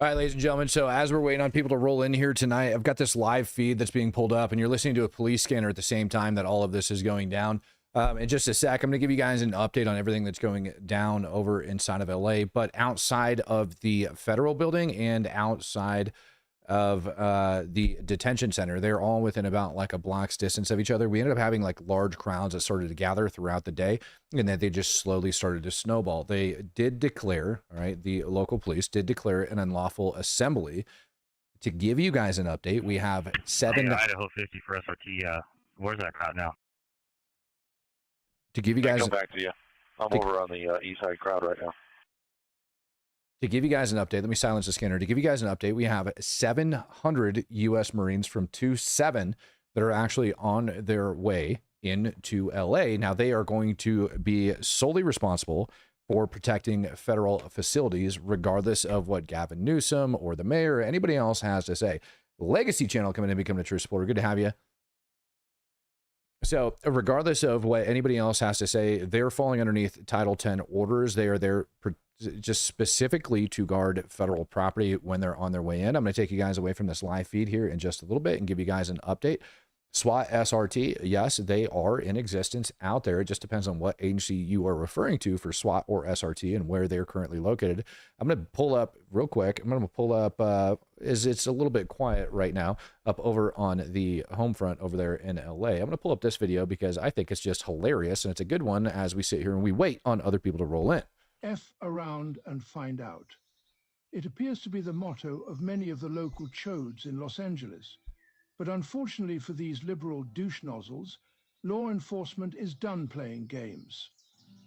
All right, ladies and gentlemen. So as we're waiting on people to roll in here tonight, I've got this live feed that's being pulled up, and you're listening to a police scanner at the same time that all of this is going down. In just a sec, I'm going to give you guys an update on everything that's going down over inside of LA, but outside of the federal building and outside of the detention center, they're all within about like a block's distance of each other. We ended up having like large crowds that started to gather throughout the day, and then they just slowly started to snowball. They did declare, all right, the local police did declare an unlawful assembly. To give you guys an update, we have seven. Idaho 50 for SRT. Where's that crowd now? To give you guys, come back to you. I'm over on the east side crowd right now. To give you guys an update, let me silence the scanner. To give you guys an update, we have 700 U.S. Marines from 2-7 that are actually on their way into L.A. Now, they are going to be solely responsible for protecting federal facilities, regardless of what Gavin Newsom or the mayor or anybody else has to say. Legacy channel coming in, becoming a true supporter. Good to have you. So regardless of what anybody else has to say, they're falling underneath Title 10 orders. They are there just specifically to guard federal property when they're on their way in. I'm going to take you guys away from this live feed here in just a little bit and give you guys an update. SWAT, SRT, yes, they are in existence out there. It just depends on what agency you are referring to for SWAT or SRT and where they're currently located. I'm going to pull up real quick. I'm going to pull up, it's a little bit quiet right now, up over on the home front over there in LA. I'm going to pull up this video because I think it's just hilarious, and it's a good one as we sit here and we wait on other people to roll in. F around and find out. It appears to be the motto of many of the local chodes in Los Angeles. But unfortunately for these liberal douche nozzles, law enforcement is done playing games.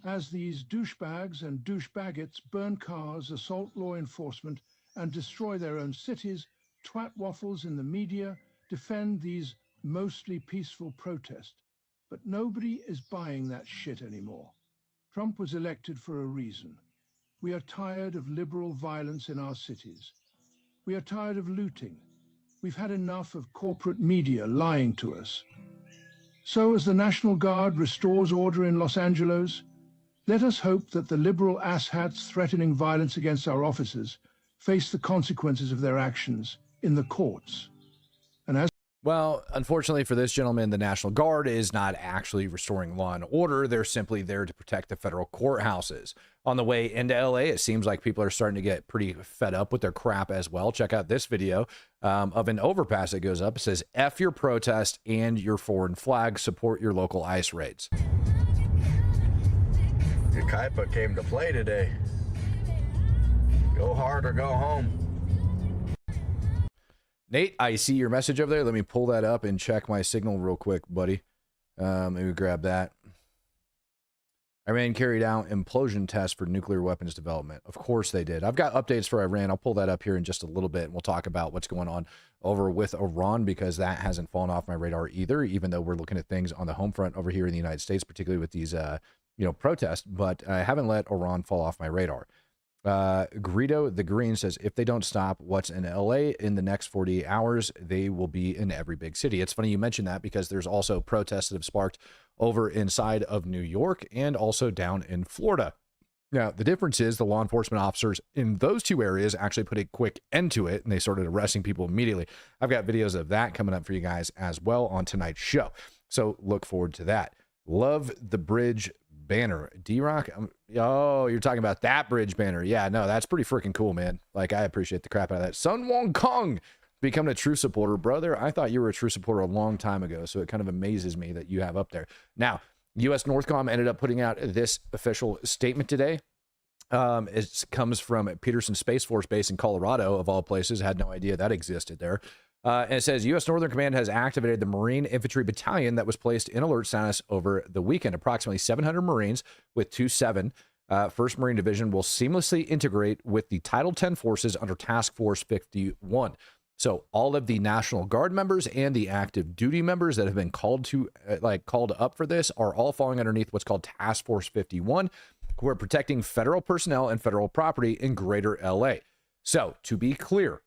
As these douchebags and douchebaggets burn cars, assault law enforcement, and destroy their own cities, twat waffles in the media defend these mostly peaceful protests. But nobody is buying that shit anymore. Trump was elected for a reason. We are tired of liberal violence in our cities. We are tired of looting. We've had enough of corporate media lying to us. So as the National Guard restores order in Los Angeles, let us hope that the liberal asshats threatening violence against our officers face the consequences of their actions in the courts. And as well, unfortunately for this gentleman, the National Guard is not actually restoring law and order. They're simply there to protect the federal courthouses. On the way into LA, it seems like people are starting to get pretty fed up with their crap as well. Check out this video of an overpass that goes up. It says, F your protest and your foreign flag. Support your local ICE raids. Your Kaipa came to play today. Go hard or go home. Nate, I see your message over there. Let me pull that up and check my signal real quick, buddy. Let me grab that. Iran carried out implosion tests for nuclear weapons development. Of course they did. I've got updates for Iran. I'll pull that up here in just a little bit, and we'll talk about what's going on over with Iran, because that hasn't fallen off my radar either, even though we're looking at things on the home front over here in the United States, particularly with these protests. But I haven't let Iran fall off my radar. Greedo the Green says, if they don't stop what's in LA in the next 48 hours, they will be in every big city. It's funny you mentioned that, because there's also protests that have sparked over inside of New York and also down in Florida. Now, the difference is the law enforcement officers in those two areas actually put a quick end to it, and they started arresting people immediately. I've got videos of that coming up for you guys as well on tonight's show, so look forward to that. Love the bridge banner. D-Rock, oh, you're talking about that bridge banner. Yeah, no, that's pretty freaking cool, man. Like, I appreciate the crap out of that. Sun Wong Kong becoming a true supporter. Brother, I thought you were a true supporter a long time ago, so it kind of amazes me that you have up there. Now, U.S. Northcom ended up putting out this official statement today. It comes from Peterson Space Force Base in Colorado, of all places. I had no idea that existed there. And it says, U.S. Northern Command has activated the Marine Infantry Battalion that was placed in alert status over the weekend. Approximately 700 Marines with 2-7, 1st Marine Division will seamlessly integrate with the Title 10 forces under Task Force 51. So all of the National Guard members and the active duty members that have been called up for this are all falling underneath what's called Task Force 51, who are protecting federal personnel and federal property in greater LA. So to be clear,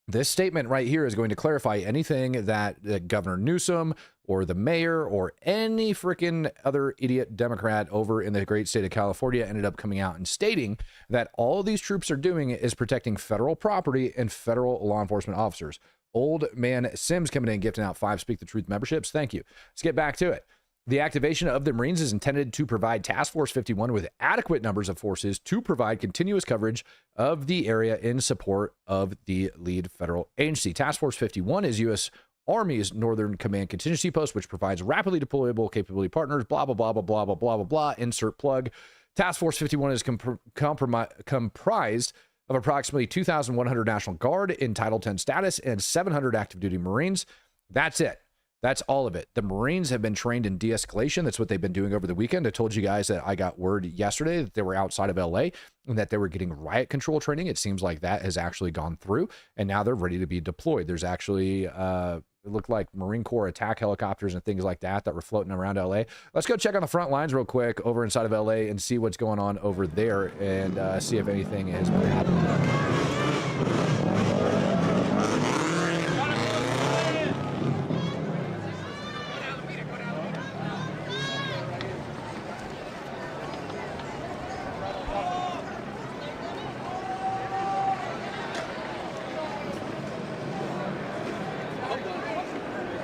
This statement right here is going to clarify anything that Governor Newsom or the mayor or any freaking other idiot Democrat over in the great state of California ended up coming out and stating that all of these troops are doing is protecting federal property and federal law enforcement officers. Old Man Sims coming in, gifting out 5 Speak the Truth memberships. Thank you. Let's get back to it. The activation of the Marines is intended to provide Task Force 51 with adequate numbers of forces to provide continuous coverage of the area in support of the lead federal agency. Task Force 51 is U.S. Army's Northern Command Contingency Post, which provides rapidly deployable capability partners, blah, blah, blah, blah, blah, blah, blah, blah, blah, insert plug. Task Force 51 is comprised of approximately 2,100 National Guard in Title 10 status and 700 active duty Marines. That's it. That's all of it. The Marines have been trained in de-escalation. That's what they've been doing over the weekend. I told you guys that I got word yesterday that they were outside of LA and that they were getting riot control training. It seems like that has actually gone through, and now they're ready to be deployed. There's actually, it looked like Marine Corps attack helicopters and things like that that were floating around LA. Let's go check on the front lines real quick over inside of LA and see what's going on over there and see if anything has been happening.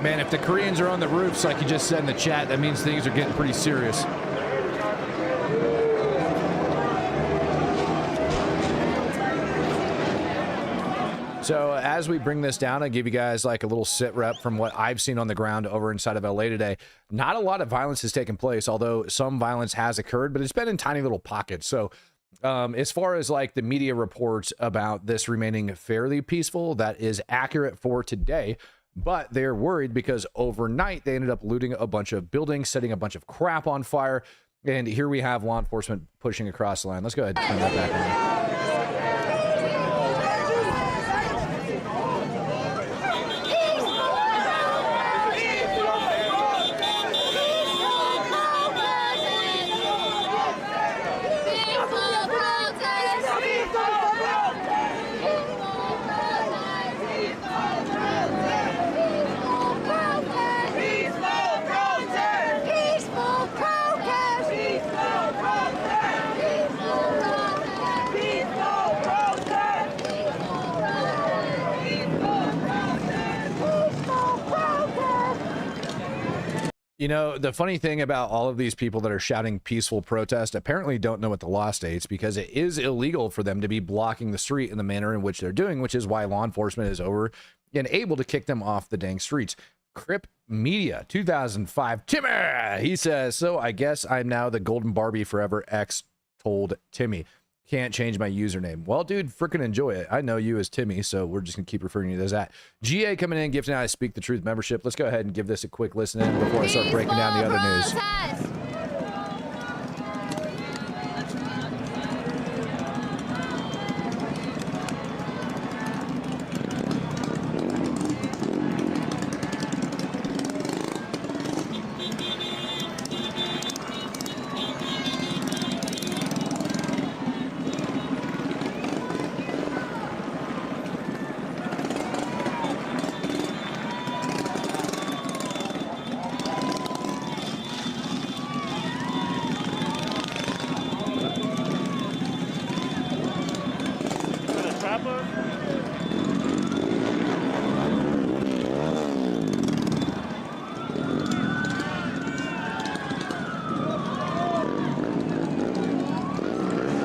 Man, if the Koreans are on the roofs, like you just said in the chat, that means things are getting pretty serious. So as we bring this down, I give you guys like a little sit rep from what I've seen on the ground over inside of LA today. Not a lot of violence has taken place, although some violence has occurred, but it's been in tiny little pockets. So as far as like the media reports about this remaining fairly peaceful, that is accurate for today. But they're worried because overnight they ended up looting a bunch of buildings, setting a bunch of crap on fire. And here we have law enforcement pushing across the line. Let's go ahead and turn that back on. You know, the funny thing about all of these people that are shouting peaceful protest apparently don't know what the law states, because it is illegal for them to be blocking the street in the manner in which they're doing, which is why law enforcement is over and able to kick them off the dang streets. Crip Media 2005, Timmy, he says, so I guess I'm now the Golden Barbie forever. X told Timmy. Can't change my username. Well, dude, freaking enjoy it. I know you as Timmy, so we're just gonna keep referring to you as that. GA coming in, gifting out a Speak the Truth membership. Let's go ahead and give this a quick listen in before I start breaking down the other news.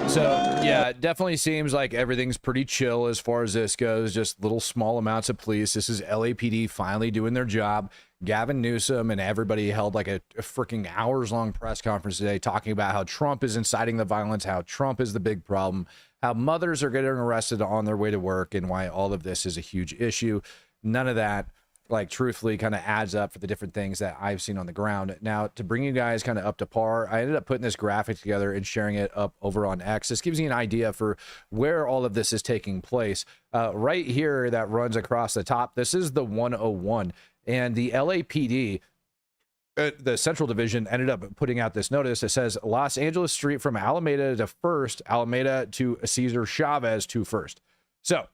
So yeah, it definitely seems like everything's pretty chill as far as this goes. Just little small amounts of police. This is LAPD finally doing their job. Gavin Newsom and everybody held like a freaking hours-long press conference today talking about how Trump is inciting the violence, how Trump is the big problem, how mothers are getting arrested on their way to work, and why all of this is a huge issue. None of that, like, truthfully kind of adds up for the different things that I've seen on the ground. Now, to bring you guys kind of up to par, I ended up putting this graphic together and sharing it up over on X. This gives you an idea for where all of this is taking place. Right here that runs across the top, this is the 101. And the LAPD, the Central Division, ended up putting out this notice that says Los Angeles Street from Alameda to First, Alameda to Cesar Chavez to First. So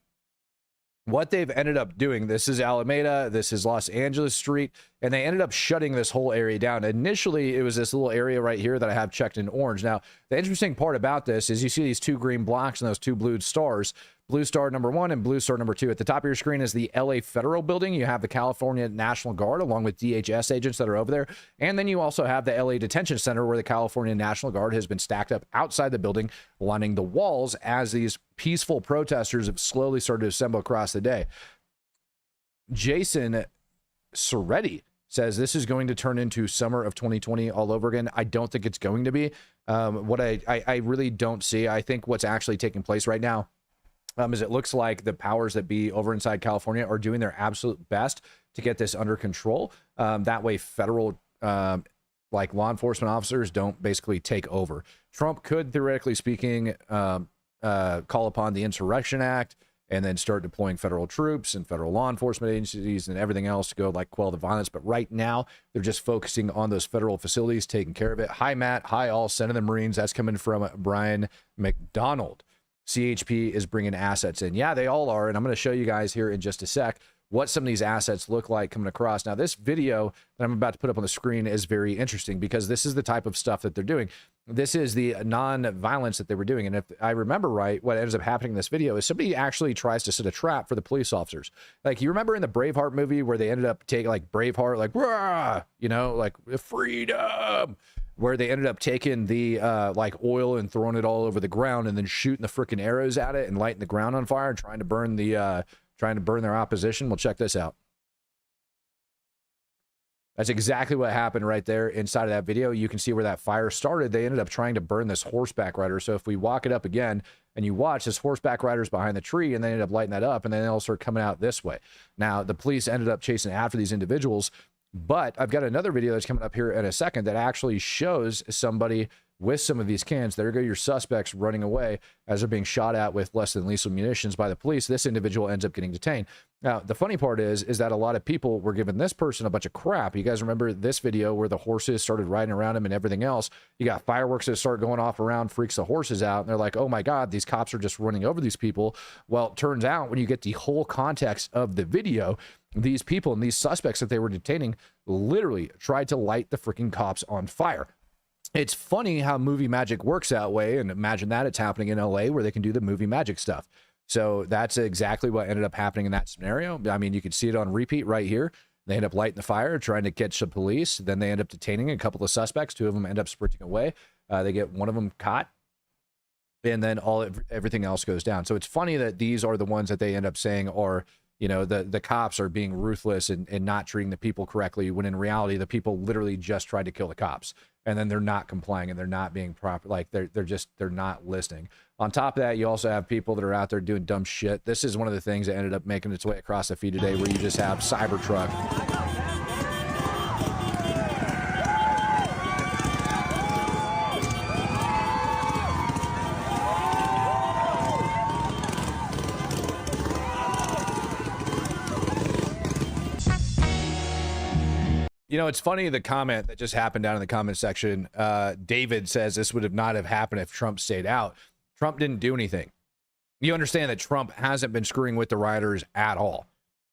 what they've ended up doing, this is Alameda, this is Los Angeles Street, and they ended up shutting this whole area down. Initially, it was this little area right here that I have checked in orange. Now, the interesting part about this is you see these 2 green blocks and those 2 blue stars. Blue star number 1 and blue star number 2. At the top of your screen is the LA Federal Building. You have the California National Guard along with DHS agents that are over there. And then you also have the LA Detention Center where the California National Guard has been stacked up outside the building, lining the walls as these peaceful protesters have slowly started to assemble across the day. Jason Soretti says this is going to turn into summer of 2020 all over again. I don't think it's going to be. What I really don't see. I think what's actually taking place right now is it looks like the powers that be over inside California are doing their absolute best to get this under control. That way federal like law enforcement officers don't basically take over. Trump could, theoretically speaking, call upon the Insurrection Act and then start deploying federal troops and federal law enforcement agencies and everything else to go like quell the violence. But right now, they're just focusing on those federal facilities, taking care of it. Hi, Matt. Hi, all. Send of the Marines. That's coming from Brian McDonald. CHP is bringing assets in. Yeah, they all are. And I'm going to show you guys here in just a sec what some of these assets look like coming across. Now, this video that I'm about to put up on the screen is very interesting because this is the type of stuff that they're doing. This is the non-violence that they were doing. And if I remember right, what ends up happening in this video is somebody actually tries to set a trap for the police officers. Like, you remember in the Braveheart movie where they ended up taking, like, Braveheart, like, rah, you know, like, freedom, where they ended up taking the, like, oil and throwing it all over the ground and then shooting the freaking arrows at it and lighting the ground on fire and trying to burn the, trying to burn their opposition. Well, check this out. That's exactly what happened right there inside of that video. You can see where that fire started. They ended up trying to burn this horseback rider. So if we walk it up again and you watch, this horseback rider's behind the tree and they ended up lighting that up and then they all start coming out this way. Now, the police ended up chasing after these individuals, but I've got another video that's coming up here in a second that actually shows somebody with some of these cans. There go your suspects running away as they're being shot at with less than lethal munitions by the police. This individual ends up getting detained. Now, the funny part is that a lot of people were giving this person a bunch of crap. You guys remember this video where the horses started riding around him and everything else? You got fireworks that start going off around, freaks the horses out, and they're like, oh my God, these cops are just running over these people. Well, it turns out when you get the whole context of the video, these people and these suspects that they were detaining literally tried to light the freaking cops on fire. It's funny how movie magic works that way, and imagine that it's happening in LA where they can do the movie magic stuff. So that's exactly what ended up happening in that scenario. I mean, you can see it on repeat right here. They end up lighting the fire, trying to catch the police. Then they end up detaining a couple of suspects. 2 of them end up sprinting away. They get one of them caught, and then everything else goes down. So it's funny that these are the ones that they end up saying are, you know, the cops are being ruthless and not treating the people correctly, when in reality, the people literally just tried to kill the cops. And then they're not complying and they're not being proper. Like they're not listening. On top of that, you also have people that are out there doing dumb shit. This is one of the things that ended up making its way across the feed today, where you just have Cybertruck. You know, it's funny, the comment that just happened down in the comment section. David says this would have not have happened if Trump stayed out. Trump didn't do anything. You understand that Trump hasn't been screwing with the rioters at all.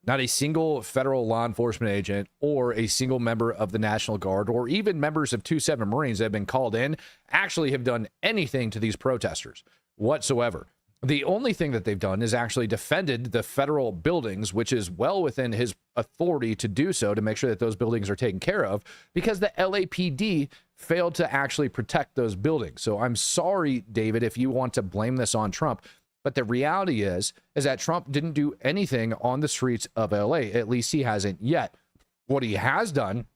Not a single federal law enforcement agent or a single member of the National Guard or even members of 2-7 Marines that have been called in actually have done anything to these protesters whatsoever. The only thing that they've done is actually defended the federal buildings, which is well within his authority to do so, to make sure that those buildings are taken care of, because the LAPD failed to actually protect those buildings. So I'm sorry, David, if you want to blame this on Trump, but the reality is that Trump didn't do anything on the streets of LA. At least he hasn't yet. What he has done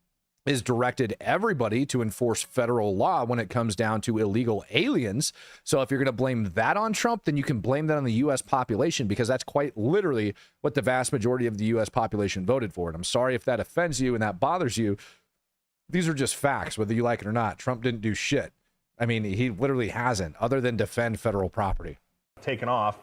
is directed everybody to enforce federal law when it comes down to illegal aliens. So if you're going to blame that on Trump, then you can blame that on the U.S. population, because that's quite literally what the vast majority of the U.S. population voted for. And I'm sorry if that offends you and that bothers you. These are just facts, whether you like it or not. Trump didn't do shit. I mean, he literally hasn't, other than defend federal property. Taken off.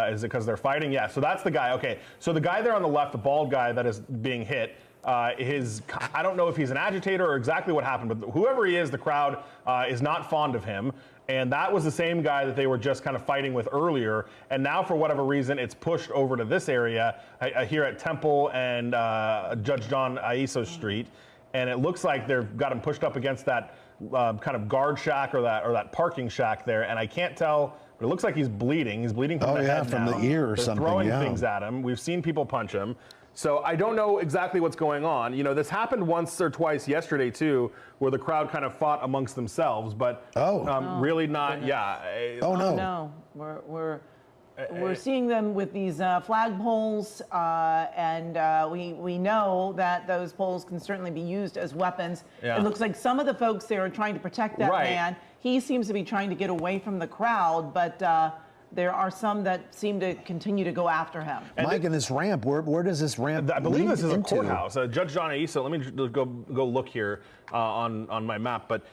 Is it because they're fighting? Yeah, so that's the guy. Okay, so the guy there on the left, the bald guy that is being hit, I don't know if he's an agitator or exactly what happened, but whoever he is, the crowd is not fond of him. And that was the same guy that they were just kind of fighting with earlier. And now, for whatever reason, it's pushed over to this area here at Temple and Judge John Aiso Street. And it looks like they've got him pushed up against that kind of guard shack or that parking shack there. And I can't tell, but it looks like he's bleeding. He's bleeding from the head from now. the ear or They're something. throwing things at him. We've seen people punch him. So I don't know exactly what's going on. You know, this happened once or twice yesterday too, where the crowd kind of fought amongst themselves, but really not. Yeah. No, we're seeing them with these flag poles, and we know that those poles can certainly be used as weapons. Yeah. It looks like some of the folks there are trying to protect that man. He seems to be trying to get away from the crowd, but there are some that seem to continue to go after him. And Mike, in this ramp, where does this ramp I believe this is a into? courthouse. Judge John Aiso, let me just go look here on my map. But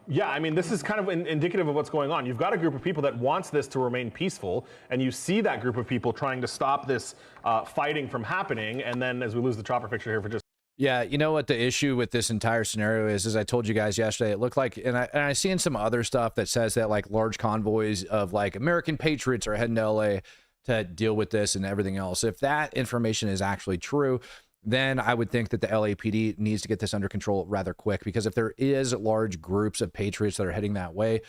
yeah, I mean, this is kind of indicative of what's going on. You've got a group of people that wants this to remain peaceful, and you see that group of people trying to stop this fighting from happening. And then as we lose the chopper picture here for just Yeah, you know what the issue with this entire scenario is, as I told you guys yesterday, it looked like, and I seen some other stuff that says that like large convoys of like American patriots are heading to LA to deal with this and everything else. If that information is actually true, then I would think that the LAPD needs to get this under control rather quick, because if there is large groups of patriots that are heading that way,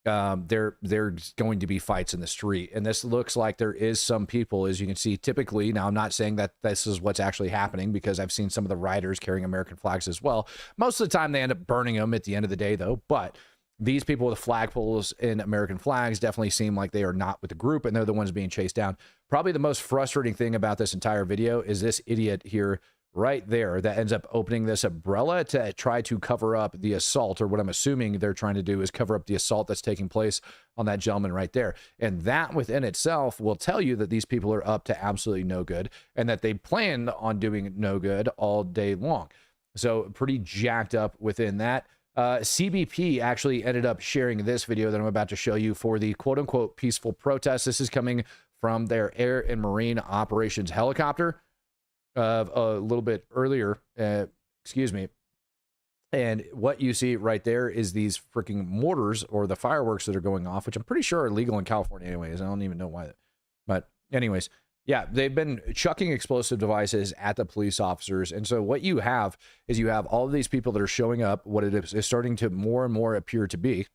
there's going to be fights in the street. And this looks like there is some people, as you can see, typically, now I'm not saying that this is what's actually happening, because I've seen some of the riders carrying American flags as well. Most of the time they end up burning them at the end of the day though. But these people with flagpoles and American flags definitely seem like they are not with the group, and they're the ones being chased down. Probably the most frustrating thing about this entire video is this idiot here right there that ends up opening this umbrella to try to cover up the assault, or what I'm assuming they're trying to do is cover up the assault that's taking place on that gentleman right there. And that within itself will tell you that these people are up to absolutely no good, and that they plan on doing no good all day long. So pretty jacked up within that. CBP actually ended up sharing this video that I'm about to show you for the quote unquote peaceful protest. This is coming from their air and marine operations helicopter a little bit earlier, excuse me. And what you see right there is these freaking mortars, or the fireworks that are going off, which I'm pretty sure are legal in California anyways. I don't even know why. But anyways, yeah, they've been chucking explosive devices at the police officers. And so what you have is you have all of these people that are showing up. What it is starting to more and more appear to be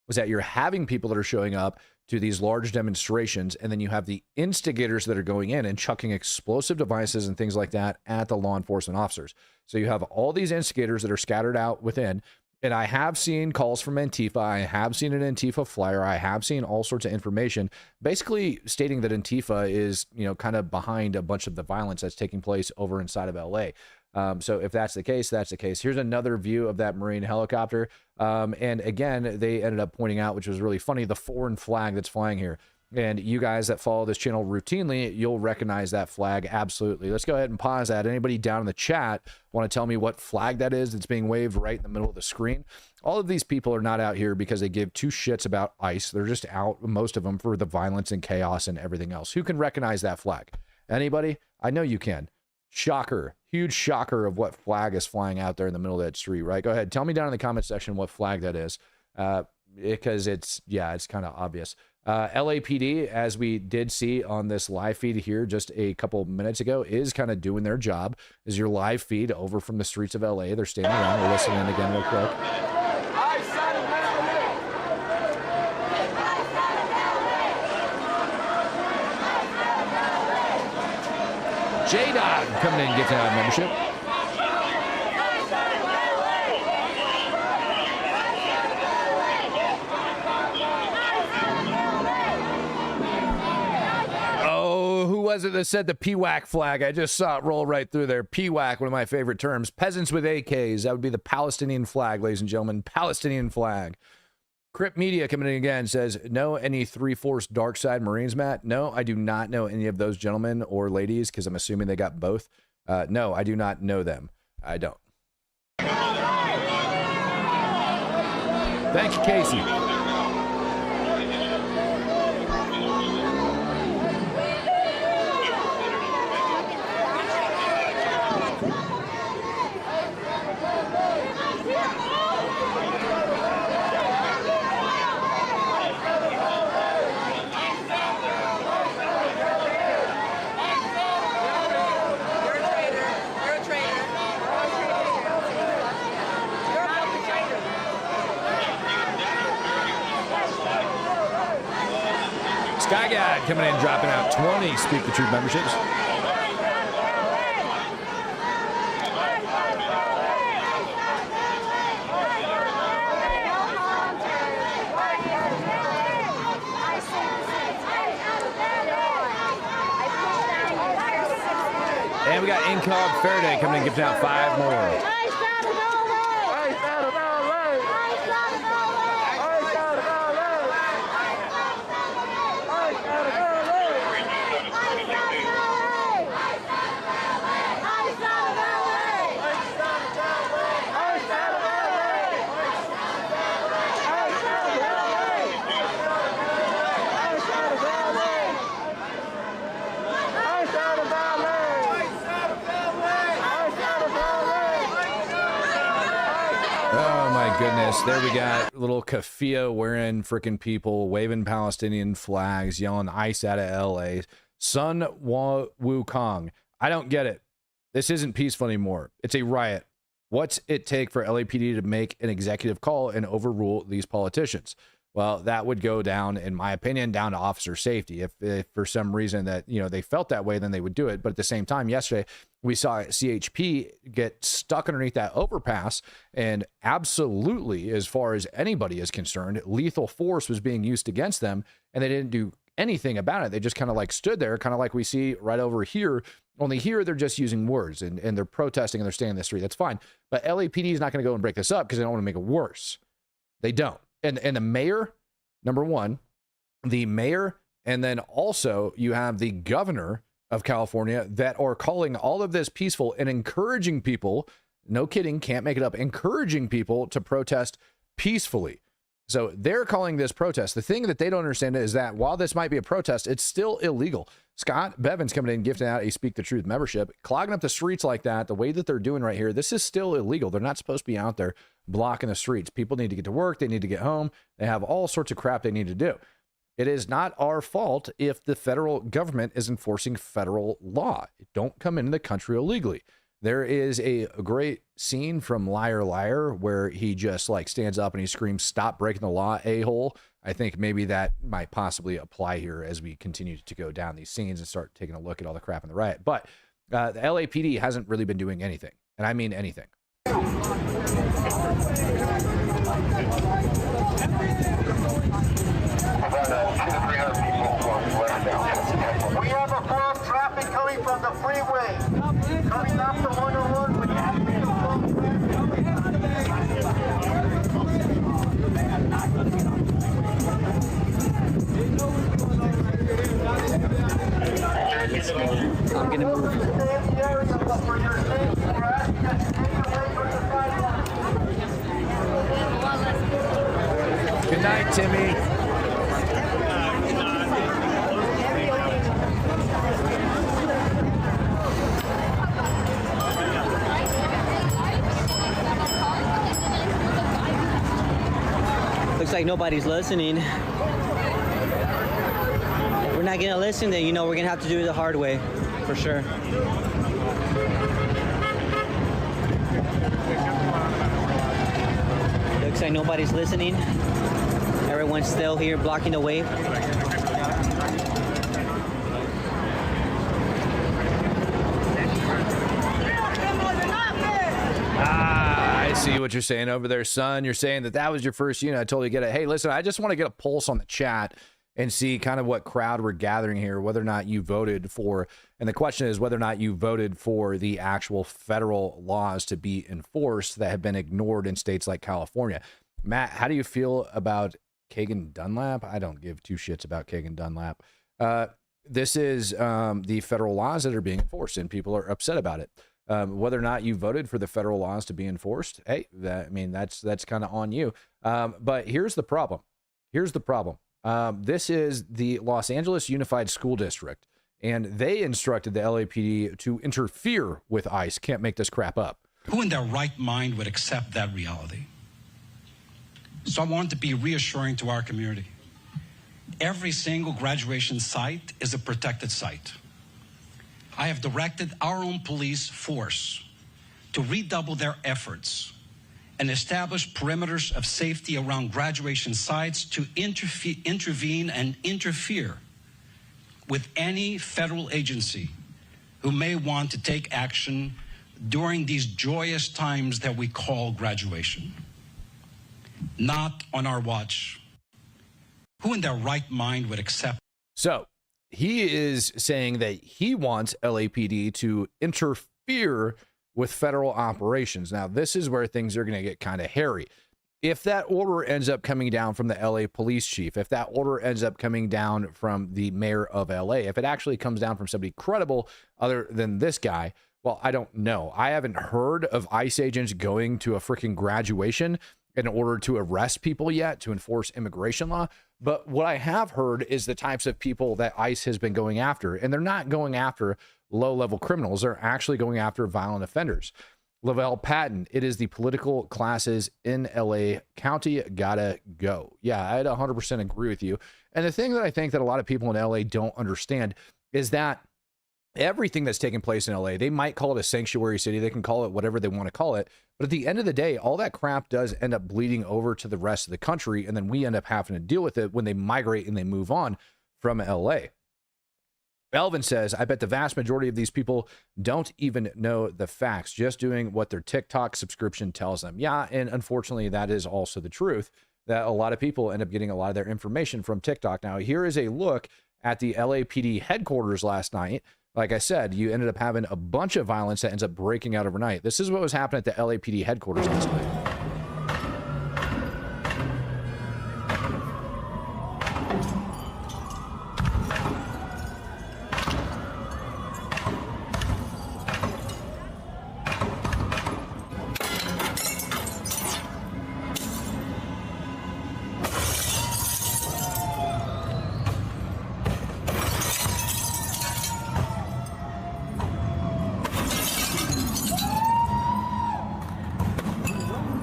was that you're having people that are showing up to these large demonstrations, and then you have the instigators that are going in and chucking explosive devices and things like that at the law enforcement officers. So you have all these instigators that are scattered out within, and I have seen calls from Antifa. I have seen an Antifa flyer. I have seen all sorts of information basically stating that Antifa is, you know, kind of behind a bunch of the violence that's taking place over inside of LA. So if that's the case, that's the case. Here's another view of that Marine helicopter. And again, they ended up pointing out, which was really funny, the foreign flag that's flying here. And you guys that follow this channel routinely, you'll recognize that flag. Absolutely. Let's go ahead and pause that. Anybody down in the chat want to tell me what flag that is that's being waved right in the middle of the screen? All of these people are not out here because they give two shits about ICE. They're just out, most of them, for the violence and chaos and everything else. Who can recognize that flag? Anybody? I know you can. Shocker. Huge shocker of what flag is flying out there in the middle of that street, right? Go ahead. Tell me down in the comment section what flag that is. Because it's kind of obvious. LAPD, as we did see on this live feed here just a couple minutes ago, is kind of doing their job. Is your live feed over from the streets of LA? They're standing around. We'll listen in again real quick. J-Dog coming in and getting out of membership. Oh, who was it that said the PWAC flag? I just saw it roll right through there. PWAC, one of my favorite terms. Peasants with AKs. That would be the Palestinian flag, ladies and gentlemen. Palestinian flag. Crypt Media coming in again says, know any 3-Force Dark Side Marines, Matt? No, I do not know any of those gentlemen or ladies, because I'm assuming they got both. No, I do not know them. I don't. Thank you, Casey. Sky Guide coming in, dropping out 20 Speak the Truth memberships. And we got Incog Faraday coming in, gifting out 5 more. Goodness, there we got little keffiyeh wearing freaking people, waving Palestinian flags, yelling ICE out of LA. Sun Wukong. I don't get it. This isn't peaceful anymore. It's a riot. What's it take for LAPD to make an executive call and overrule these politicians? Well, that would go down, in my opinion, down to officer safety. If for some reason that, you know, they felt that way, then they would do it. But at the same time, yesterday, we saw CHP get stuck underneath that overpass. And absolutely, as far as anybody is concerned, lethal force was being used against them. And they didn't do anything about it. They just kind of like stood there, kind of like we see right over here. Only here, they're just using words and they're protesting and they're staying in the street. That's fine. But LAPD is not going to go and break this up because they don't want to make it worse. They don't. And the mayor, number one, the mayor, and then also you have the governor of California that are calling all of this peaceful and encouraging people, no kidding, can't make it up, encouraging people to protest peacefully. So they're calling this protest. The thing that they don't understand is that while this might be a protest, it's still illegal. Scott Bevan's coming in, gifting out a Speak the Truth membership, clogging up the streets like that, the way that they're doing right here, this is still illegal. They're not supposed to be out there blocking the streets. People need to get to work. They need to get home. They have all sorts of crap they need to do. It is not our fault if the federal government is enforcing federal law. Don't come into the country illegally. There is a great scene from Liar Liar where he just like stands up and he screams, "Stop breaking the law, a-hole." I think maybe that might possibly apply here as we continue to go down these scenes and start taking a look at all the crap in the riot. But the LAPD hasn't really been doing anything. And I mean anything. We have a flow of traffic coming from the freeway, coming up the 101 with I'm gonna move. Good night, Timmy. Looks like nobody's listening. If we're not gonna listen, then you know we're gonna have to do it the hard way, for sure. Looks like nobody's listening. Everyone's still here blocking the way. I see what you're saying over there, son. You're saying that was your first unit. I totally get it. Hey, listen, I just want to get a pulse on the chat and see kind of what crowd we're gathering here, whether or not you voted for. And the question is whether or not you voted for the actual federal laws to be enforced that have been ignored in states like California. Matt, how do you feel about Kagan Dunlap? I don't give two shits about Kagan Dunlap. This is the federal laws that are being enforced, and people are upset about it. Whether or not you voted for the federal laws to be enforced, hey, that's kind of on you. But here's the problem. This is the Los Angeles Unified School District, and they instructed the LAPD to interfere with ICE. Can't make this crap up. Who in their right mind would accept that reality? So I want to be reassuring to our community. Every single graduation site is a protected site. I have directed our own police force to redouble their efforts and establish perimeters of safety around graduation sites to intervene and interfere with any federal agency who may want to take action during these joyous times that we call graduation. Not on our watch. Who in their right mind would accept? So he is saying that he wants LAPD to interfere with federal operations. Now, this is where things are going to get kind of hairy. If that order ends up coming down from the LA police chief, if that order ends up coming down from the mayor of LA, if it actually comes down from somebody credible other than this guy, well, I don't know. I haven't heard of ICE agents going to a freaking graduation in order to arrest people yet, to enforce immigration law. But what I have heard is the types of people that ICE has been going after, and they're not going after low-level criminals. They're actually going after violent offenders. Lavelle Patton, it is the political classes in LA County gotta go. Yeah, I'd 100% agree with you. And the thing that I think that a lot of people in LA don't understand is that everything that's taking place in LA, they might call it a sanctuary city. They can call it whatever they want to call it. But at the end of the day, all that crap does end up bleeding over to the rest of the country. And then we end up having to deal with it when they migrate and they move on from LA. Elvin says, I bet the vast majority of these people don't even know the facts, just doing what their TikTok subscription tells them. Yeah, and unfortunately, that is also the truth, that a lot of people end up getting a lot of their information from TikTok. Now, here is a look at the LAPD headquarters last night. Like I said, you ended up having a bunch of violence that ends up breaking out overnight. This is what was happening at the LAPD headquarters last night.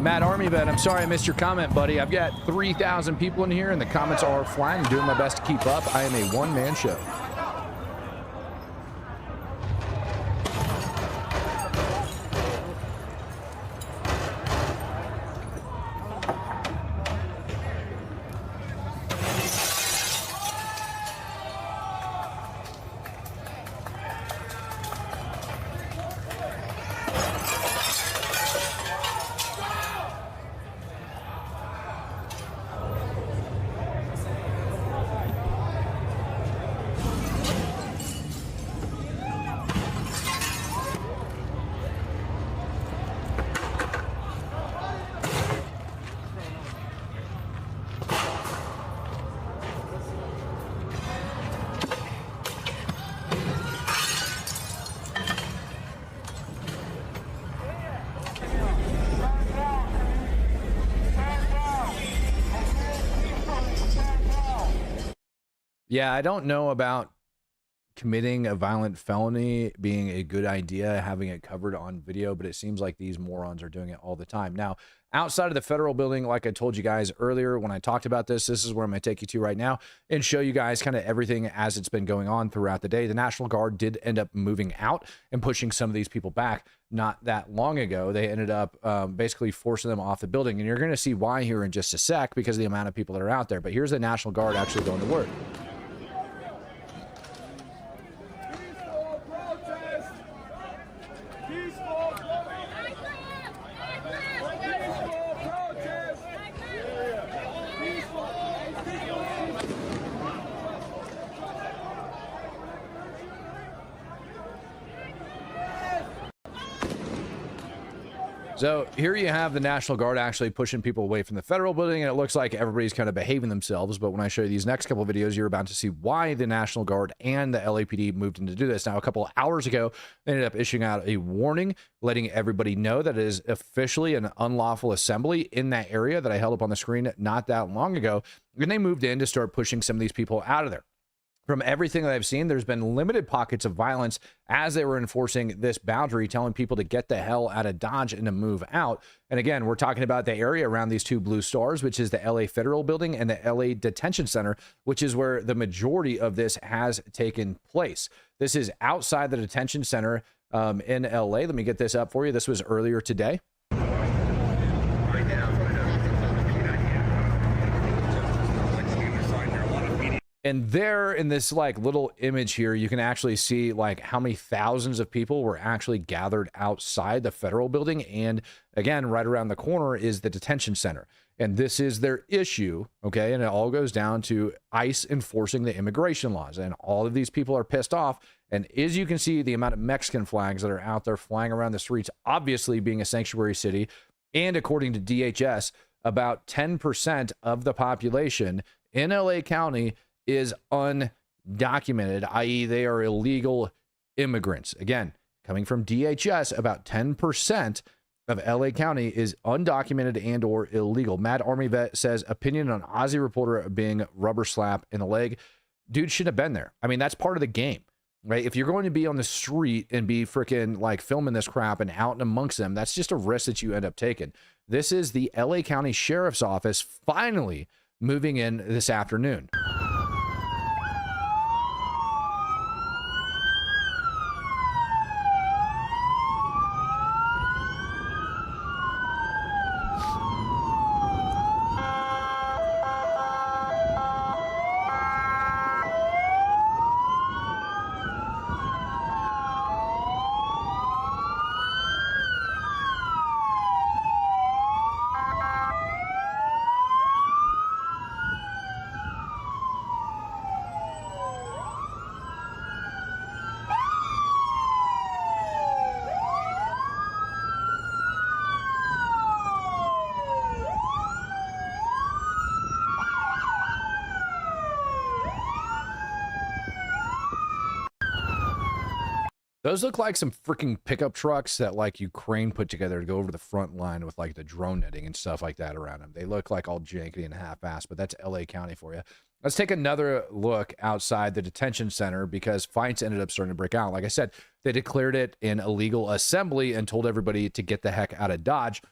Matt Armyvet, I'm sorry I missed your comment, buddy. I've got 3,000 people in here, and the comments are flying. I'm doing my best to keep up. I am a one-man show. Yeah, I don't know about committing a violent felony being a good idea, having it covered on video, but it seems like these morons are doing it all the time. Now, outside of the federal building, like I told you guys earlier when I talked about this, this is where I'm going to take you to right now and show you guys kind of everything as it's been going on throughout the day. The National Guard did end up moving out and pushing some of these people back not that long ago. They ended up basically forcing them off the building, and you're going to see why here in just a sec because of the amount of people that are out there. But here's the National Guard actually going to work. So here you have the National Guard actually pushing people away from the federal building, and it looks like everybody's kind of behaving themselves. But when I show you these next couple of videos, you're about to see why the National Guard and the LAPD moved in to do this. Now, a couple of hours ago, they ended up issuing out a warning, letting everybody know that it is officially an unlawful assembly in that area that I held up on the screen not that long ago. And they moved in to start pushing some of these people out of there. From everything that I've seen, there's been limited pockets of violence as they were enforcing this boundary, telling people to get the hell out of Dodge and to move out. And again, we're talking about the area around these two blue stars, which is the LA Federal Building and the LA Detention Center, which is where the majority of this has taken place. This is outside the detention center in LA. Let me get this up for you. This was earlier today. And there in this like little image here, you can actually see like how many thousands of people were actually gathered outside the federal building. And again, right around the corner is the detention center. And this is their issue, okay? And it all goes down to ICE enforcing the immigration laws. And all of these people are pissed off. And as you can see, the amount of Mexican flags that are out there flying around the streets, obviously being a sanctuary city. And according to DHS, about 10% of the population in LA County is undocumented, i.e. they are illegal immigrants. Again, coming from DHS, about 10% of LA County is undocumented and or illegal. Mad Army Vet says opinion on Aussie reporter being rubber slap in the leg. Dude shouldn't have been there. I mean, that's part of the game, right? If you're going to be on the street and be freaking like filming this crap and out and amongst them, that's just a risk that you end up taking. This is the LA County Sheriff's Office finally moving in this afternoon. Those look like some freaking pickup trucks that like Ukraine put together to go over the front line with like the drone netting and stuff like that around them. They look like all janky and half-assed, but that's LA County for you. Let's take another look outside the detention center because fights ended up starting to break out. Like I said, they declared it an illegal assembly and told everybody to get the heck out of Dodge.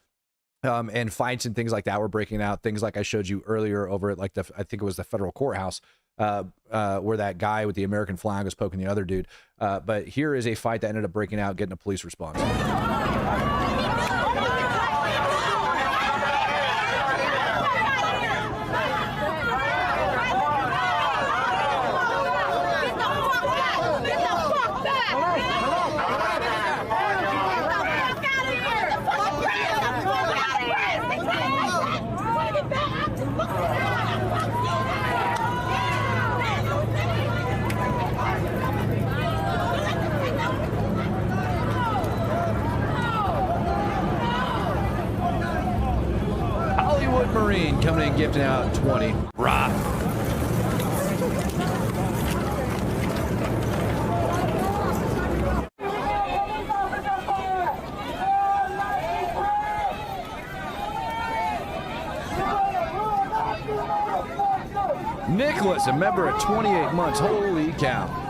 And fights and things like that were breaking out. Things like I showed you earlier over at like I think it was the federal courthouse. Where that guy with the American flag was poking the other dude. But here is a fight that ended up breaking out, getting a police response. Marine coming in gifting out 20. Rah. Nicholas, a member at 28 months. Holy cow.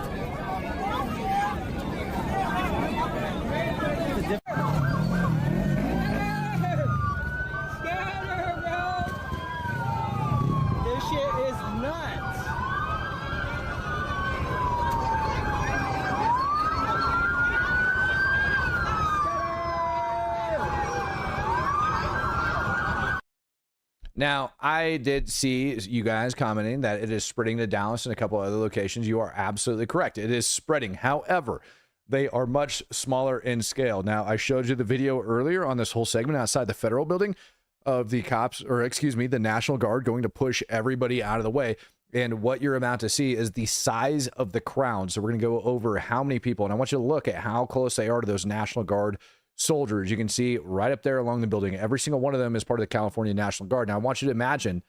Now, I did see you guys commenting that it is spreading to Dallas and a couple other locations. You are absolutely correct. It is spreading. However, they are much smaller in scale. Now, I showed you the video earlier on this whole segment outside the federal building of the cops, or excuse me, the National Guard going to push everybody out of the way. And what you're about to see is the size of the crowd. So we're going to go over how many people, and I want you to look at how close they are to those National Guard soldiers. You can see right up there along the building. Every single one of them is part of the California National Guard. Now, I want you to imagine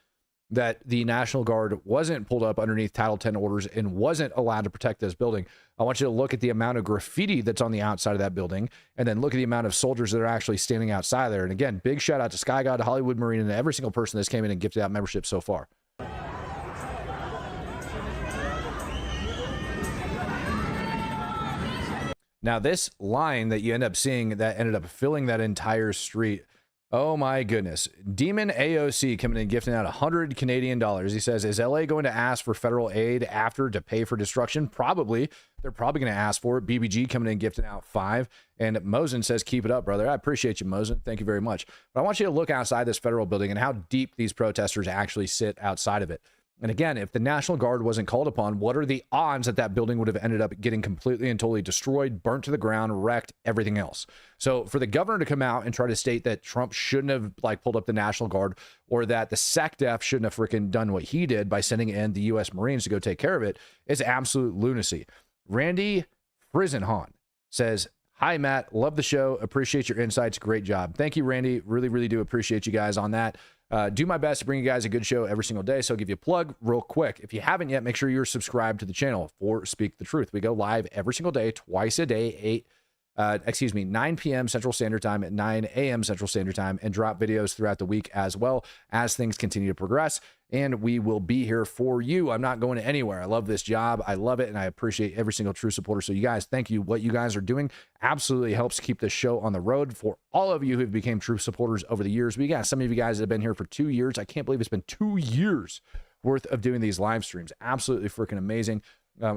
that the National Guard wasn't pulled up underneath Title 10 orders and wasn't allowed to protect this building. I want you to look at the amount of graffiti that's on the outside of that building, and then look at the amount of soldiers that are actually standing outside there. And again, big shout out to Sky God, Hollywood Marine, and every single person that's came in and gifted out membership so far. Now, this line that you end up seeing that ended up filling that entire street. Oh my goodness. Demon AOC coming in gifting out 100 Canadian dollars. He says, is LA going to ask for federal aid after to pay for destruction? Probably. They're probably going to ask for it. BBG coming in gifting out 5. And Mosen says, keep it up, brother. I appreciate you, Mosen. Thank you very much. But I want you to look outside this federal building and how deep these protesters actually sit outside of it. And again, if the National Guard wasn't called upon, what are the odds that that building would have ended up getting completely and totally destroyed, burnt to the ground, wrecked, everything else? So for the governor to come out and try to state that Trump shouldn't have like pulled up the National Guard, or that the SecDef shouldn't have freaking done what he did by sending in the U.S. Marines to go take care of it, is absolute lunacy. Randy Frisenhahn says, "Hi, Matt. Love the show. Appreciate your insights. Great job." Thank you, Randy. Really, really do appreciate you guys on that. Do my best to bring you guys a good show every single day. So I'll give you a plug real quick. If you haven't yet, make sure you're subscribed to the channel for Speak the Truth. We go live every single day, twice a day, 9 p.m. Central Standard Time at 9 a.m. Central Standard Time, and drop videos throughout the week as well as things continue to progress. And we will be here for you. I'm not going anywhere. I love this job. I love it. And I appreciate every single true supporter. So you guys, thank you. What you guys are doing absolutely helps keep the show on the road. For all of you who became true supporters over the years, we got some of you guys that have been here for 2 years. I can't believe it's been 2 years worth of doing these live streams. Absolutely freaking amazing.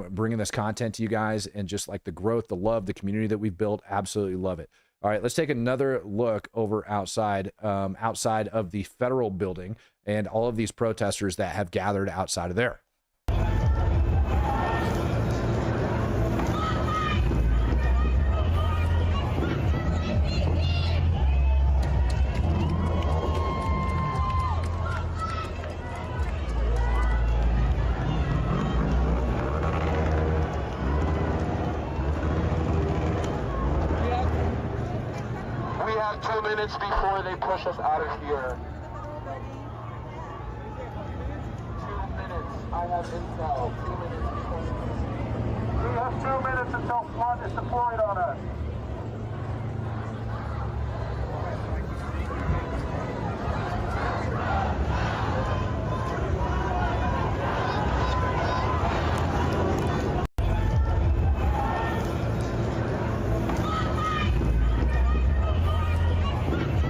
Bringing this content to you guys, and just like the growth, the love, the community that we've built. Absolutely love it. All right, let's take another look over outside of the federal building and all of these protesters that have gathered outside of there. We have 2 minutes before they push us out of here. 2 minutes. I have intel. 2 minutes before. We have 2 minutes until SWAT is deployed on us.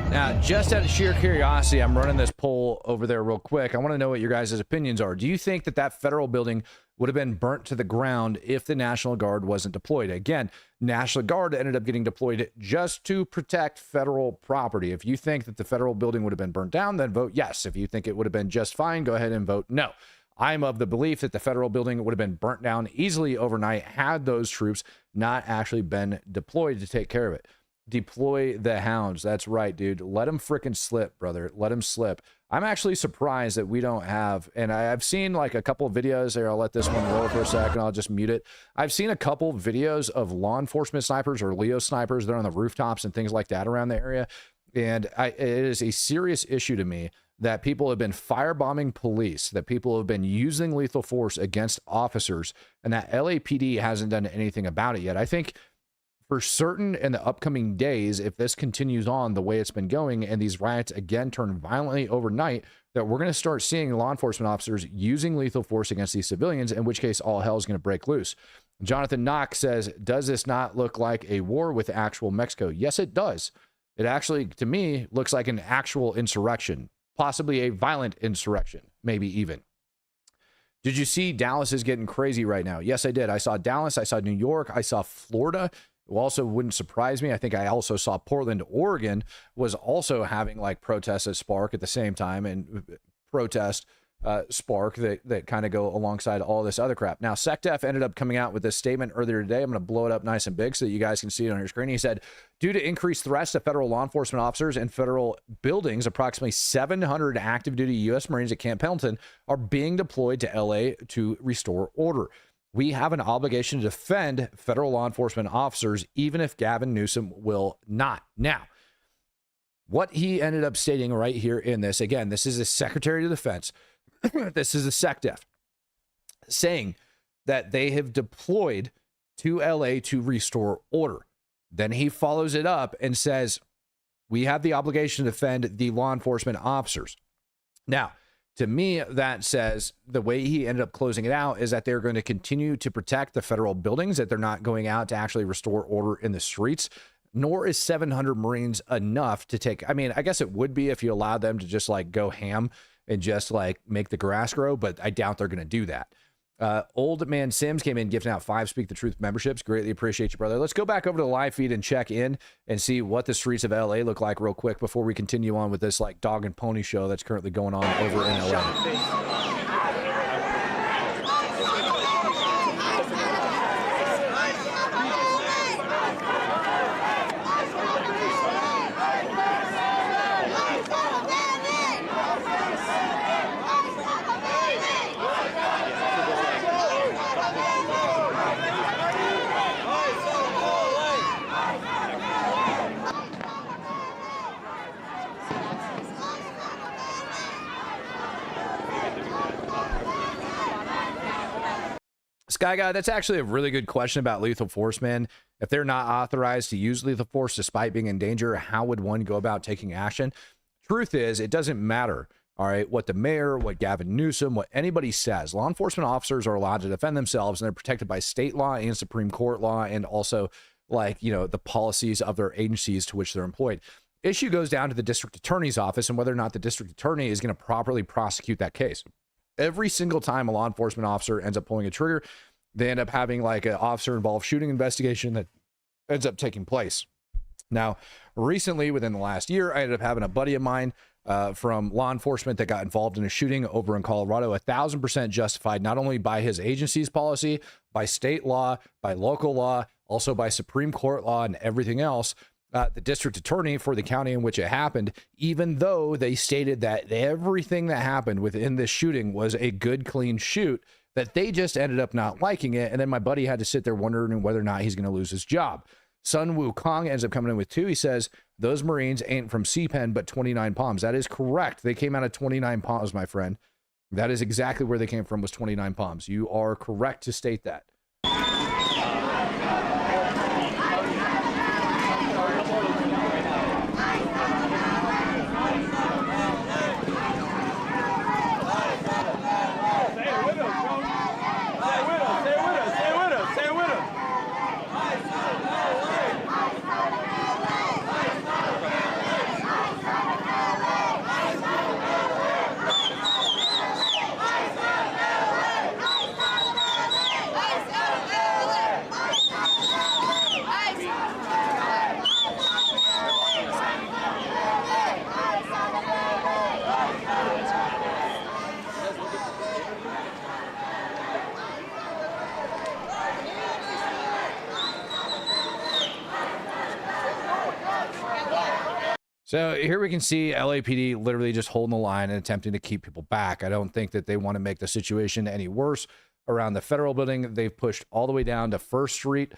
Now, just out of sheer curiosity, I'm running this poll over there real quick. I want to know what your guys' opinions are. Do you think that that federal building would have been burnt to the ground if the National Guard wasn't deployed? Again, National Guard ended up getting deployed just to protect federal property. If you think that the federal building would have been burnt down, then vote yes. If you think it would have been just fine, go ahead and vote no. I'm of the belief that the federal building would have been burnt down easily overnight had those troops not actually been deployed to take care of it. Deploy the hounds. That's right, dude. Let them frickin' slip, brother. Let them slip. I'm actually surprised that we don't have, and I've seen like a couple of videos there. I'll let this one roll for a second. I'll just mute it. I've seen a couple videos of law enforcement snipers or Leo snipers. They're on the rooftops and things like that around the area. And it is a serious issue to me that people have been firebombing police, that people have been using lethal force against officers, and that LAPD hasn't done anything about it yet. I think for certain in the upcoming days, if this continues on the way it's been going and these riots again turn violently overnight, that we're going to start seeing law enforcement officers using lethal force against these civilians, in which case all hell is going to break loose. Jonathan Knox says, does this not look like a war with actual Mexico? Yes, it does. It actually, to me, looks like an actual insurrection, possibly a violent insurrection, maybe even. Did you see Dallas is getting crazy right now? Yes, I did. I saw Dallas. I saw New York. I saw Florida. It also wouldn't surprise me. I think I also saw Portland, Oregon was also having like protests at spark at the same time, and protest spark that kind of go alongside all this other crap. Now, SecDef ended up coming out with this statement earlier today. I'm going to blow it up nice and big so that you guys can see it on your screen. He said, due to increased threats to federal law enforcement officers and federal buildings, approximately 700 active duty U.S. Marines at Camp Pendleton are being deployed to L.A. to restore order. We have an obligation to defend federal law enforcement officers, even if Gavin Newsom will not. Now, what he ended up stating right here in this, again, this is the Secretary of Defense. This is the SecDef saying that they have deployed to LA to restore order. Then he follows it up and says, we have the obligation to defend the law enforcement officers. Now, to me, that says the way he ended up closing it out is that they're going to continue to protect the federal buildings, that they're not going out to actually restore order in the streets, nor is 700 Marines enough to take. I mean, I guess it would be if you allowed them to just like go ham and just like make the grass grow, but I doubt they're going to do that. Old Man Sims came in gifting out 5 Speak the Truth memberships. Greatly appreciate you, brother. Let's go back over to the live feed and check in and see what the streets of LA look like real quick before we continue on with this like dog and pony show that's currently going on over in LA. Sky Guy, that's actually a really good question about lethal force, man. If they're not authorized to use lethal force despite being in danger, how would one go about taking action? Truth is, it doesn't matter, all right, what the mayor, what Gavin Newsom, what anybody says. Law enforcement officers are allowed to defend themselves, and they're protected by state law and Supreme Court law, and also, like, you know, the policies of their agencies to which they're employed. Issue goes down to the district attorney's office and whether or not the district attorney is going to properly prosecute that case. Every single time a law enforcement officer ends up pulling a trigger, they end up having like an officer-involved shooting investigation that ends up taking place. Now, recently, within the last year, I ended up having a buddy of mine from law enforcement that got involved in a shooting over in Colorado, 1,000% justified, not only by his agency's policy, by state law, by local law, also by Supreme Court law and everything else. The district attorney for the county in which it happened, even though they stated that everything that happened within this shooting was a good, clean shoot, that they just ended up not liking it. And then my buddy had to sit there wondering whether or not he's going to lose his job. Sun Wukong ends up coming in with 2. He says, those Marines ain't from Sea-Pen, but 29 Palms. That is correct. They came out of 29 Palms, my friend. That is exactly where they came from, was 29 Palms. You are correct to state that. So here we can see LAPD literally just holding the line and attempting to keep people back. I don't think that they want to make the situation any worse around the federal building. They've pushed all the way down to First Street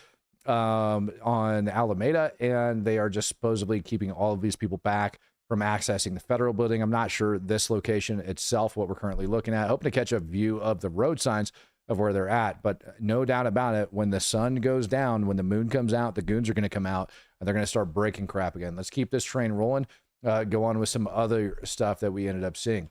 on Alameda, and they are just supposedly keeping all of these people back from accessing the federal building. I'm not sure this location itself, what we're currently looking at. Hoping to catch a view of the road signs of where they're at, but no doubt about it, when the sun goes down, when the moon comes out, the goons are going to come out and they're going to start breaking crap again. Let's keep this train rolling. Go on with some other stuff that we ended up seeing.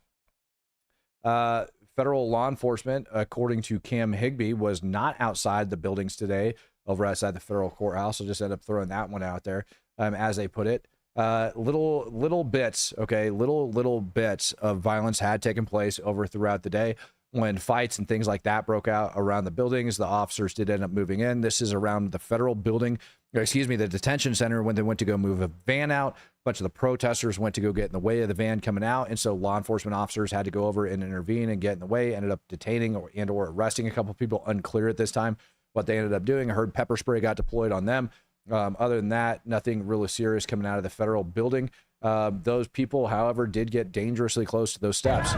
Federal law enforcement, according to Cam Higbee, was not outside the buildings today over outside the federal courthouse. I'll just end up throwing that one out there, as they put it. Little bits, okay, little bits of violence had taken place over throughout the day. When fights and things like that broke out around the buildings, the officers did end up moving in. This is around the federal building, or excuse me, the detention center, when they went to go move a van out. A bunch of the protesters went to go get in the way of the van coming out, and so law enforcement officers had to go over and intervene and get in the way, ended up detaining or arresting a couple of people. Unclear at this time what they ended up doing. I heard pepper spray got deployed on them. Other than that, nothing really serious coming out of the federal building. Those people, however, did get dangerously close to those steps.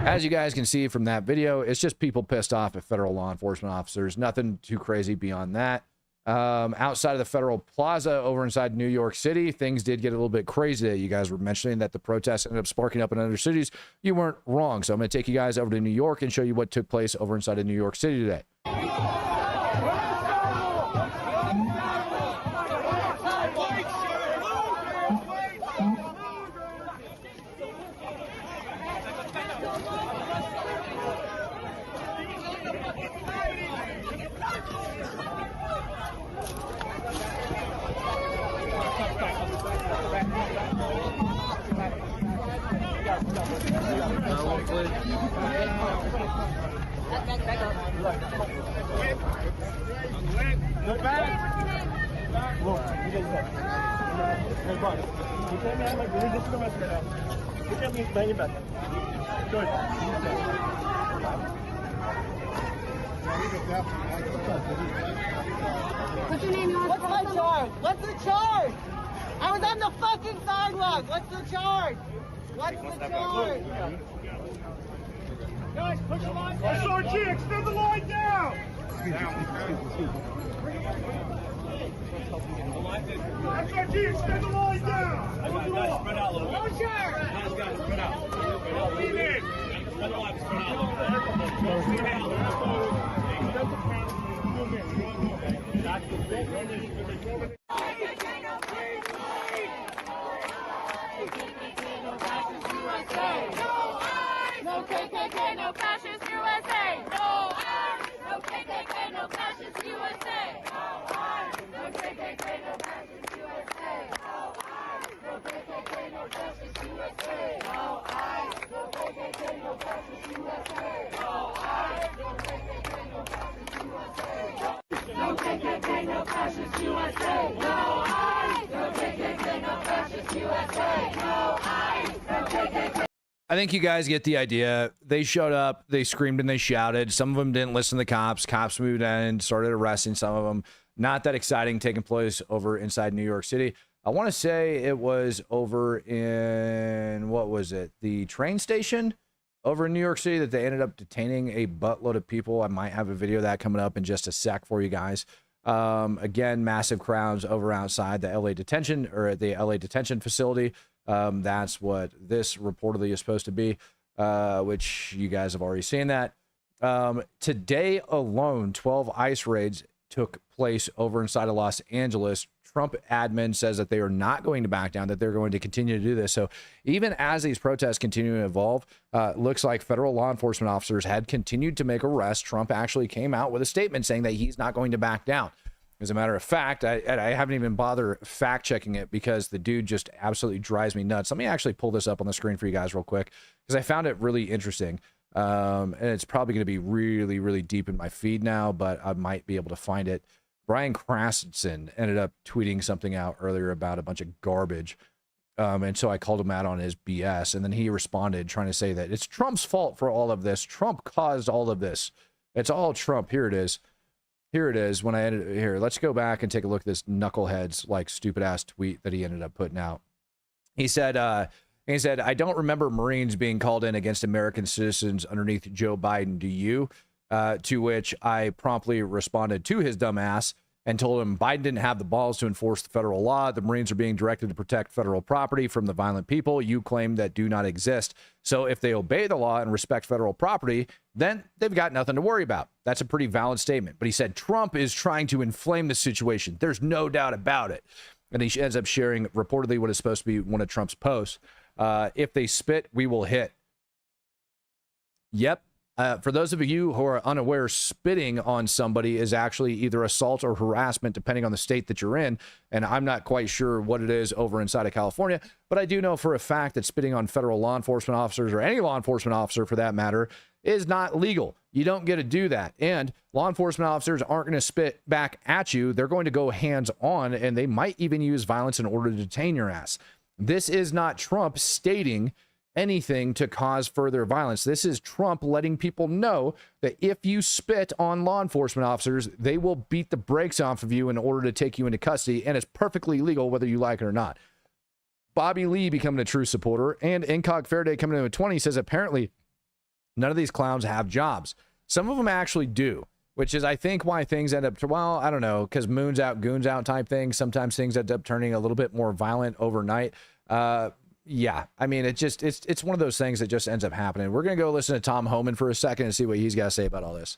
As you guys can see from that video, it's just people pissed off at federal law enforcement officers. Nothing too crazy beyond that. Outside of the Federal Plaza over inside New York City, things did get a little bit crazy. You guys were mentioning that the protests ended up sparking up in other cities. You weren't wrong. So I'm going to take you guys over to New York and show you what took place over inside of New York City today. What's your name? What's my charge? What's the charge? I was on the fucking sidewalk. What's the charge? What's the charge? Guys, push the line down. SRG, extend the line down. SRG, extend the line down. Guys, spread out a little bit. Guys, spread out. Lean in. Spread the line, spread out a little bit. No KKK, no fascist USA. No arms. No KKK, no fascist USA. No arms. No KKK, no fascist USA. No arms. No KKK, no fascist USA. No arms. No KKK, no fascist USA. No arms. No KKK, no fascist USA. No KKK, no fascist USA. No arms. No KKK, no fascist USA. No arms. No KKK. I think you guys get the idea. They showed up, they screamed and they shouted. Some of them didn't listen to the cops. Cops moved in, started arresting some of them. Not that exciting taking place over inside New York City. I want to say it was over in, what was it? The train station over in New York City that they ended up detaining a buttload of people. I might have a video of that coming up in just a sec for you guys. Again, massive crowds over outside the LA detention or at the LA detention facility. That's what this reportedly is supposed to be, which you guys have already seen that. Today alone, 12 ICE raids took place over inside of Los Angeles. Trump admin says that they are not going to back down, that they're going to continue to do this. So even as these protests continue to evolve, looks like federal law enforcement officers had continued to make arrests. Trump actually came out with a statement saying that he's not going to back down. As a matter of fact, I haven't even bothered fact checking it because the dude just absolutely drives me nuts. Let me actually pull this up on the screen for you guys real quick because I found it really interesting. And it's probably going to be really, really deep in my feed now, but I might be able to find it. Brian Cranston ended up tweeting something out earlier about a bunch of garbage. And so I called him out on his BS. And then he responded trying to say that it's Trump's fault for all of this. Trump caused all of this. It's all Trump. Here it is. Here it is. When I ended here, let's go back and take a look at this knucklehead's like stupid ass tweet that he ended up putting out. He said, I don't remember Marines being called in against American citizens underneath Joe Biden. Do you? To which I promptly responded to his dumb ass and told him Biden didn't have the balls to enforce the federal law. The Marines are being directed to protect federal property from the violent people you claim that do not exist. So if they obey the law and respect federal property, then they've got nothing to worry about. That's a pretty valid statement. But he said Trump is trying to inflame the situation. There's no doubt about it. And he ends up sharing reportedly what is supposed to be one of Trump's posts. If they spit, we will hit. Yep. For those of you who are unaware, spitting on somebody is actually either assault or harassment, depending on the state that you're in. And I'm not quite sure what it is over inside of California, but I do know for a fact that spitting on federal law enforcement officers or any law enforcement officer for that matter is not legal. You don't get to do that. And law enforcement officers aren't going to spit back at you. They're going to go hands on, and they might even use violence in order to detain your ass. This is not Trump stating anything to cause further violence. This is Trump letting people know that if you spit on law enforcement officers, they will beat the brakes off of you in order to take you into custody, and it's perfectly legal whether you like it or not. Bobby Lee becoming a true supporter, and Incog Faraday coming in at 20 says apparently none of these clowns have jobs. Some of them actually do, which is, I think, why things end up, well, I don't know, because moon's out, goon's out type thing. Sometimes things end up turning a little bit more violent overnight. Yeah, I mean, it's one of those things that just ends up happening. We're going to go listen to Tom Homan for a second and see what he's got to say about all this.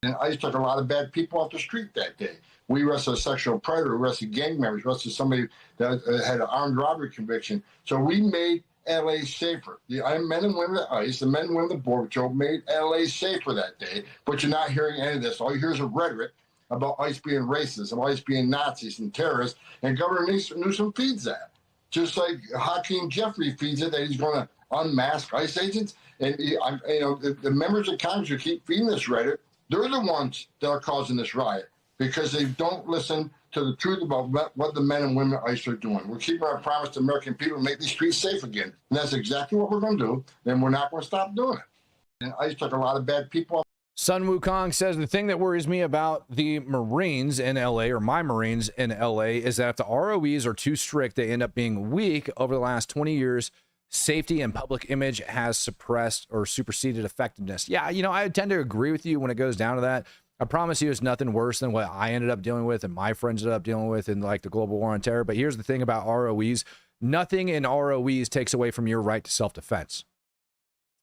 And ICE took a lot of bad people off the street that day. We arrested a sexual predator, arrested gang members, arrested somebody that had an armed robbery conviction. So we made LA safer. The men and women at ICE, the men and women of the Border Patrol made LA safer that day. But you're not hearing any of this. All you hear is a rhetoric about ICE being racist, about ICE being Nazis and terrorists. And Governor Newsom feeds that. Just like Hakeem Jeffrey feeds it that he's going to unmask ICE agents. And, the members of Congress who keep feeding this rhetoric, they're the ones that are causing this riot because they don't listen to the truth about what the men and women at ICE are doing. We're keeping our promise to American people to make these streets safe again. And that's exactly what we're going to do. And we're not going to stop doing it. And ICE took a lot of bad people off. Sun Wukong says the thing that worries me about the Marines in LA, or my Marines in LA, is that if the ROEs are too strict, they end up being weak. Over the last 20 years, Safety and public image has suppressed or superseded effectiveness. Yeah, you know, I tend to agree with you when it goes down to that. I promise you it's nothing worse than what I ended up dealing with and my friends ended up dealing with in like the global war on terror. But here's the thing about ROEs. Nothing in ROEs takes away from your right to self-defense.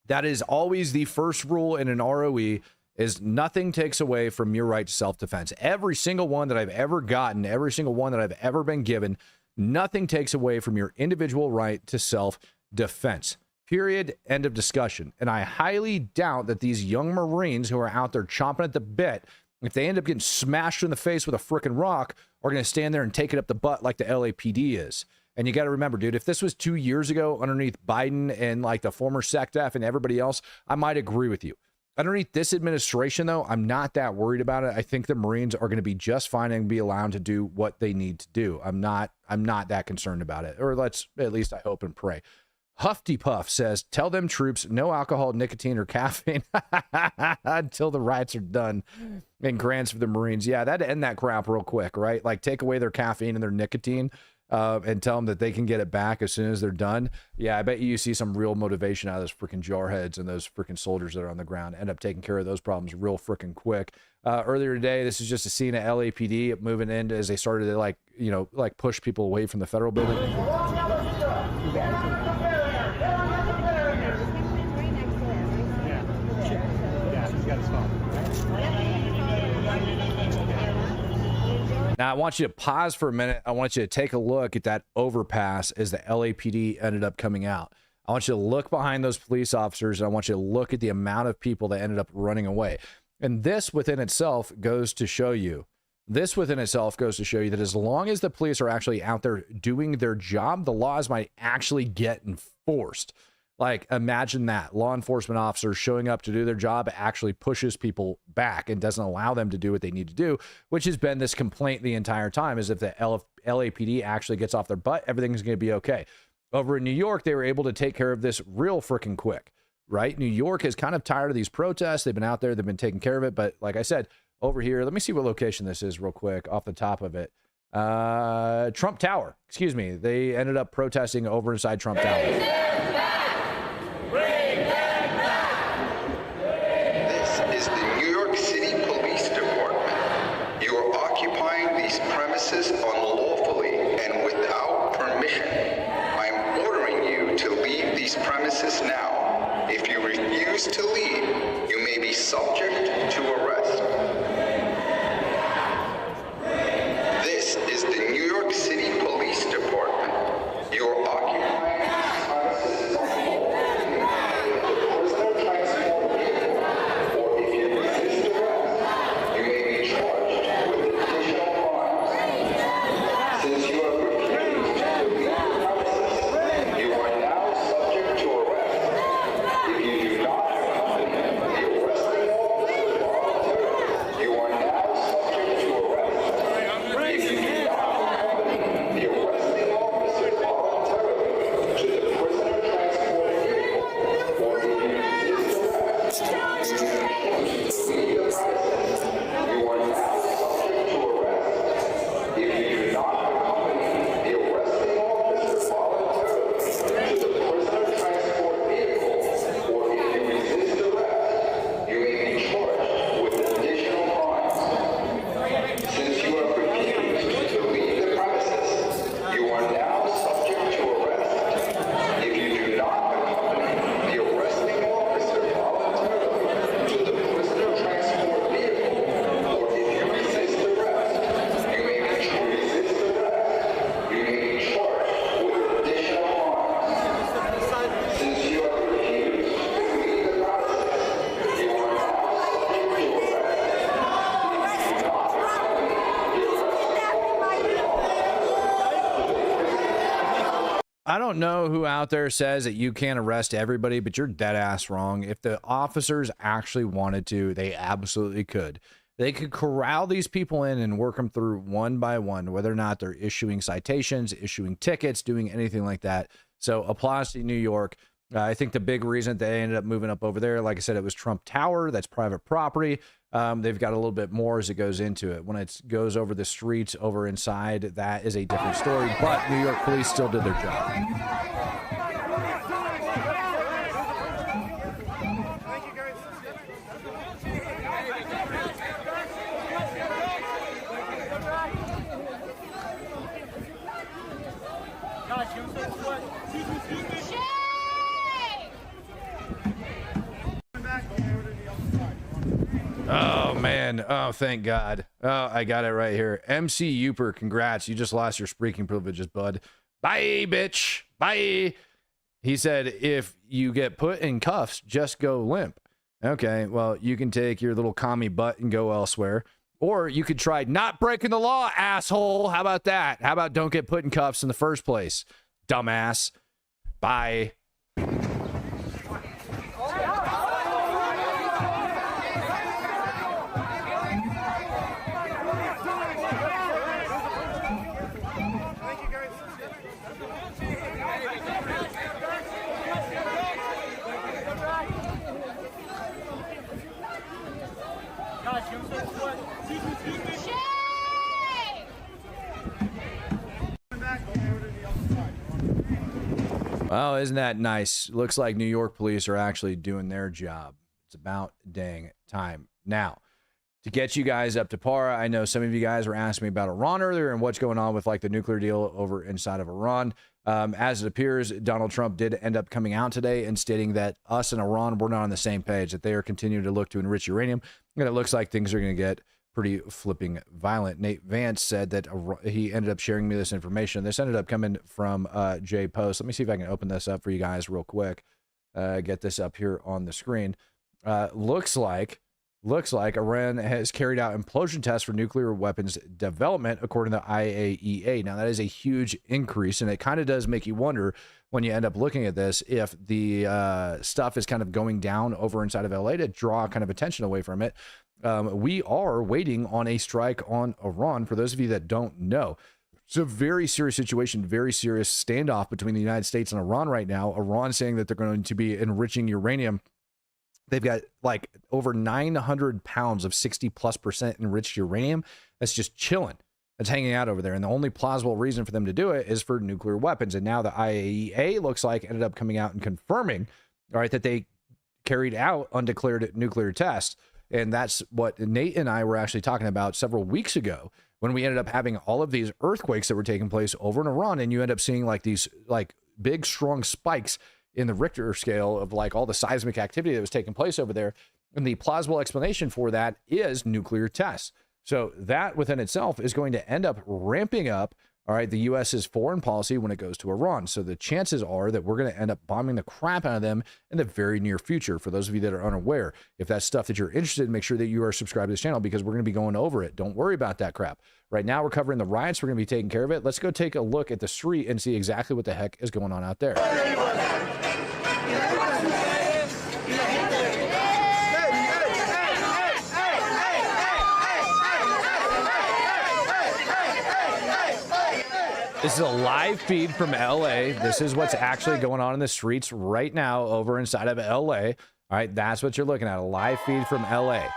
That is always the first rule in an ROE, is nothing takes away from your right to self-defense. Every single one that I've ever gotten, every single one that I've ever been given, nothing takes away from your individual right to self-defense. Period. End of discussion. And I highly doubt that these young Marines who are out there chomping at the bit, if they end up getting smashed in the face with a freaking rock, are going to stand there and take it up the butt like the LAPD is. And you got to remember, dude, if this was 2 years ago underneath Biden and like the former SecDef and everybody else, I might agree with you. Underneath this administration, though, I'm not that worried about it. I think the Marines are going to be just fine and be allowed to do what they need to do. I'm not that concerned about it. Or let's, at least I hope and pray. Huffy Puff says, tell them troops no alcohol, nicotine, or caffeine until the riots are done, and grants for the Marines. Yeah, that'd end that crap real quick, right? Like take away their caffeine and their nicotine and tell them that they can get it back as soon as they're done. Yeah, I bet you see some real motivation out of those freaking jarheads and those freaking soldiers that are on the ground. End up taking care of those problems real freaking quick. Earlier today, this is just a scene at LAPD moving in as they started to like push people away from the federal building. Now, I want you to pause for a minute. I want you to take a look at that overpass as the LAPD ended up coming out. I want you to look behind those police officers, and I want you to look at the amount of people that ended up running away. And this within itself goes to show you, that as long as the police are actually out there doing their job, the laws might actually get enforced. Like, imagine that. Law enforcement officers showing up to do their job actually pushes people back and doesn't allow them to do what they need to do, which has been this complaint the entire time, is if the LAPD actually gets off their butt, everything's going to be okay. Over in New York, they were able to take care of this real freaking quick, right? New York is kind of tired of these protests. They've been out there. They've been taking care of it. But like I said, over here, let me see what location this is real quick off the top of it. Trump Tower. Excuse me. They ended up protesting over inside Trump Tower. Unlawfully and without permission. I'm ordering you to leave these premises now. If you refuse to leave, you may be subject to arrest. This is the New York City Police Department. You are occupying these premises unlawfully. The prisoner transport vehicle, or if you resist arrest, you may be charged with additional since you have refused to leave the premises, you are now subject to arrest. If you do not accompany the arresting officer voluntarily, you are now subject to arrest. If you do not accompany the arresting officer voluntarily to the prisoner transport vehicle, or if you resist arrest, you refuse to leave the premises, you are now subject to arrest. If you do not the arresting officer voluntarily to the prisoner transport vehicle, or if you resist arrest, you may be charged with additional crimes. Since you have refused to leave the premises, you are now subject to arrest. If you do not accompany the arresting officer voluntarily to the prisoner transport vehicle, or if you resist arrest, you may be charged. You may be charged with additional crimes. Since you have refused to leave the premises, you are now subject to arrest. If you do not accompany the I don't know who out there says that you can't arrest everybody, but you're dead ass wrong. If the officers actually wanted to, they absolutely could. They could corral these people in and work them through one by one, whether or not they're issuing citations, issuing tickets, doing anything like that. So applause to New York. I think the big reason they ended up moving up over there, like I said, it was Trump Tower. That's private property. They've got a little bit more as it goes into it. When it goes over the streets, over inside, that is a different story. But New York police still did their job. man. Oh, thank God. Oh, I got it right here. MC Uper, congrats. You just lost your speaking privileges, bud. Bye, bitch. Bye. He said, if you get put in cuffs, just go limp. Okay, well, you can take your little commie butt and go elsewhere. Or you could try not breaking the law, asshole. How about that? How about don't get put in cuffs in the first place, dumbass? Bye. Oh, isn't that nice? Looks like New York police are actually doing their job. It's about dang time. Now, to get you guys up to par, I know some of you guys were asking me about Iran earlier and what's going on with like the nuclear deal over inside of Iran. As it appears, Donald Trump did end up coming out today and stating that us and Iran were not on the same page, that they are continuing to look to enrich uranium. And it looks like things are going to get pretty flipping violent. Nate Vance said that he ended up sharing me this information. This ended up coming from Jay Post. Let me see if I can open this up for you guys real quick. Get this up here on the screen. Looks like Iran has carried out implosion tests for nuclear weapons development, according to IAEA. Now, that is a huge increase, and it kind of does make you wonder when you end up looking at this if the stuff is kind of going down over inside of LA to draw kind of attention away from it. We are waiting on a strike on Iran. For those of you that don't know, it's a very serious situation, very serious standoff between the United States and Iran right now. Iran saying that they're going to be enriching uranium. They've got like over 900 pounds of 60+% enriched uranium that's just chilling. That's hanging out over there. And the only plausible reason for them to do it is for nuclear weapons. And now the IAEA looks like ended up coming out and confirming, all right, that they carried out undeclared nuclear tests. And that's what Nate and I were actually talking about several weeks ago when we ended up having all of these earthquakes that were taking place over in Iran. And you end up seeing like these like big, strong spikes in the Richter scale of like all the seismic activity that was taking place over there. And the plausible explanation for that is nuclear tests. So that within itself is going to end up ramping up, all right, the U.S.'s foreign policy when it goes to Iran. So the chances are that we're going to end up bombing the crap out of them in the very near future. For those of you that are unaware, if that's stuff that you're interested in, make sure that you are subscribed to this channel because we're going to be going over it. Don't worry about that crap. Right now, we're covering the riots. We're going to be taking care of it. Let's go take a look at the street and see exactly what the heck is going on out there. This is a live feed from LA. This is what's actually going on in the streets right now over inside of LA. All right, that's what you're looking at, a live feed from LA.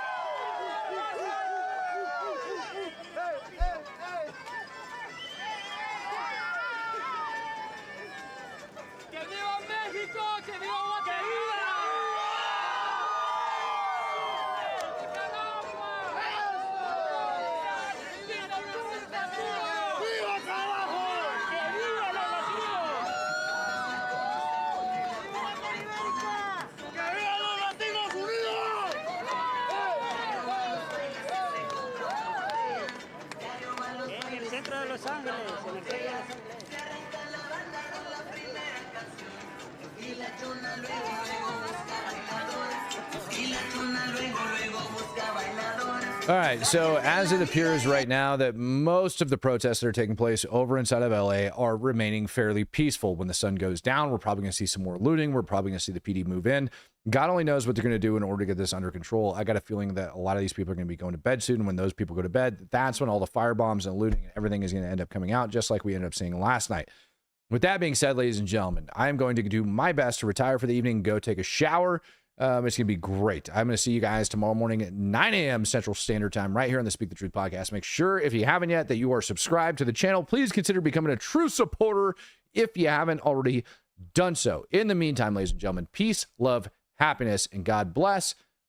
All right, so as it appears right now that most of the protests that are taking place over inside of LA are remaining fairly peaceful. When the sun goes down, we're probably going to see some more looting. We're probably going to see the PD move in. God only knows what they're going to do in order to get this under control. I got a feeling that a lot of these people are going to be going to bed soon. And when those people go to bed, that's when all the firebombs and looting and everything is going to end up coming out, just like we ended up seeing last night. With that being said, ladies and gentlemen, I am going to do my best to retire for the evening, go take a shower. It's going to be great. I'm going to see you guys tomorrow morning at 9 a.m. Central Standard Time right here on the Speak the Truth podcast. Make sure, if you haven't yet, that you are subscribed to the channel. Please consider becoming a true supporter if you haven't already done so. In the meantime, ladies and gentlemen, peace, love, happiness, and God bless.